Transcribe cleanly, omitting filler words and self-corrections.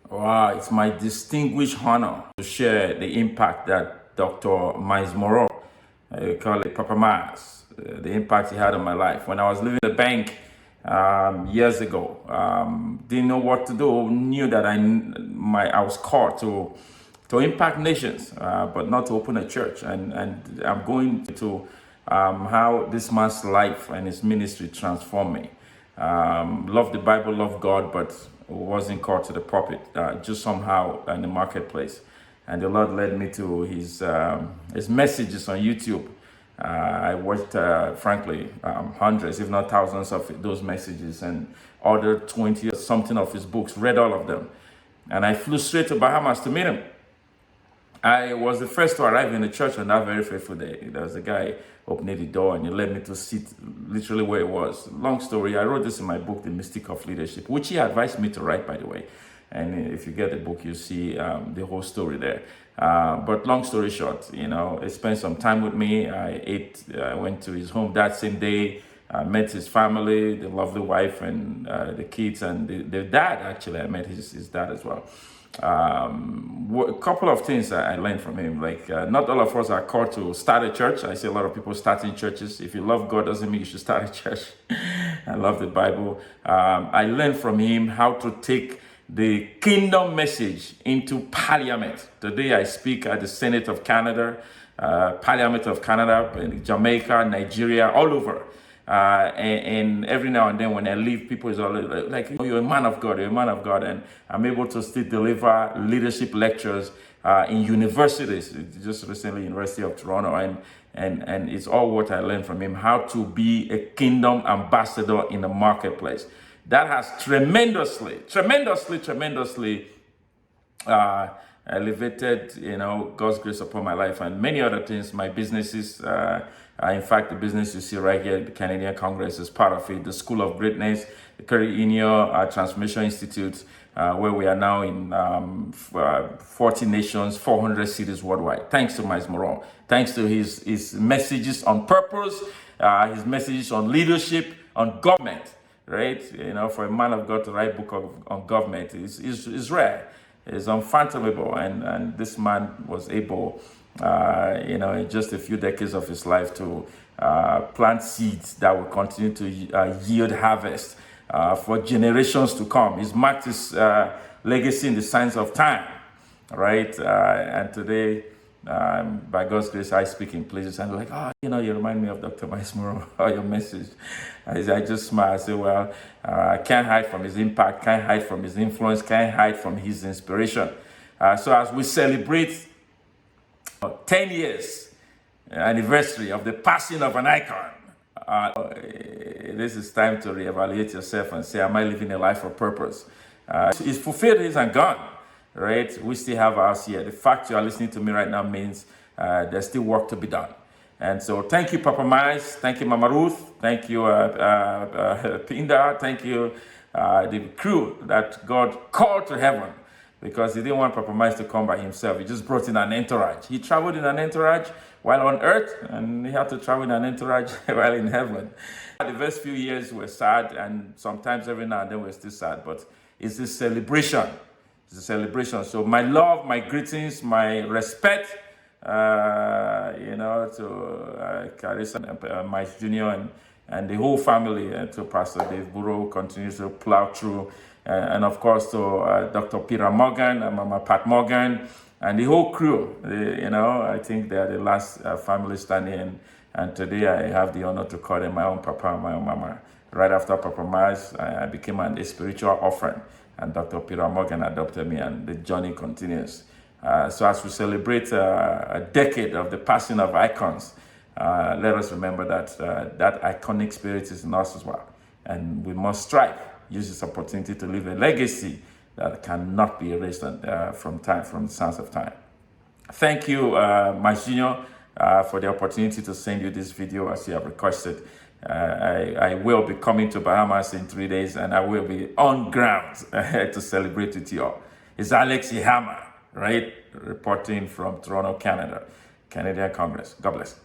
Wow, it's my distinguished honor to share the impact that Dr. Myles Munroe, I call it Papa Myles, the impact he had on my life. When I was leaving the bank years ago, didn't know what to do, knew that I was called to impact nations, but not to open a church. And I'm going to how this man's life and his ministry transformed me. Love the Bible, love God, but wasn't called to the pulpit, just somehow in the marketplace. And the Lord led me to his messages on YouTube. I watched, frankly, hundreds, if not thousands of those messages, and ordered 20 or something of his books, read all of them. And I flew straight to Bahamas to meet him. I was the first to arrive in the church on that very fateful day. There was a guy opening the door and he led me to sit literally where it was. Long story, I wrote this in my book, The Mystic of Leadership, which he advised me to write, by the way. And if you get the book, you'll see the whole story there. But long story short, he spent some time with me. I went to his home that same day. I met his family, the lovely wife and the kids, and the dad, actually. I met his dad as well. A couple of things I learned from him, like not all of us are called to start a church. I see a lot of people starting churches. If you love God, doesn't mean you should start a church. I love the Bible. I learned from him how to take the kingdom message into parliament. Today I speak at the Senate of Canada, Parliament of Canada, Jamaica, Nigeria, all over. And every now and then when I leave, people is always like, you're a man of God, and I'm able to still deliver leadership lectures in universities. Just recently, University of Toronto, and it's all what I learned from him, how to be a kingdom ambassador in the marketplace. That has tremendously elevated, God's grace upon my life and many other things. My businesses, in fact, the business you see right here, the Canadian Congress is part of it. The School of Greatness, the Curry-Inyo Transformational Institute, where we are now in 40 nations, 400 cities worldwide. Thanks to Myles Munroe. Thanks to his messages on purpose, his messages on leadership, on government. Right, for a man of God to write a book on government is rare. It's unfathomable, and this man was able, in just a few decades of his life to plant seeds that will continue to yield harvest for generations to come. He's marked his legacy in the signs of time, right? And today, by God's grace, I speak in places and like, you remind me of Dr. Myles Munroe, or your message. I just smile. I say, well, I can't hide from his impact, can't hide from his influence, can't hide from his inspiration. So as we celebrate 10 years anniversary of the passing of an icon, this is time to reevaluate yourself and say, am I living a life of purpose? He's fulfilled his and gone. Right? We still have ours here. The fact you are listening to me right now means there's still work to be done. And so thank you, Papa Myles. Thank you, Mama Ruth. Thank you, Pinda. Thank you, the crew that God called to heaven, because he didn't want Papa Myles to come by himself. He just brought in an entourage. He traveled in an entourage while on earth, and he had to travel in an entourage while in heaven. The first few years were sad, and sometimes every now and then we're still sad, but it's a celebration. It's a celebration. So my love, my greetings, my respect, to Carissa, Myles Jr. and the whole family, to Pastor Dave Burrow, continues to plow through, and of course to Dr. Peter Morgan and Mama Pat Morgan, and the whole crew. I think they are the last family standing, and today I have the honor to call them my own papa and my own mama. Right after Papa Myles, I became a spiritual orphan. And Dr. Peter Morgan adopted me, and the journey continues. So as we celebrate a decade of the passing of icons, let us remember that that iconic spirit is in us as well. And we must strive, use this opportunity to leave a legacy that cannot be erased from the sands of time. Thank you, Myles Jr., for the opportunity to send you this video as you have requested. I will be coming to Bahamas in 3 days, and I will be on ground to celebrate with you all. It's Alex Ihama, right? Reporting from Toronto, Canada, Canadian Congress. God bless.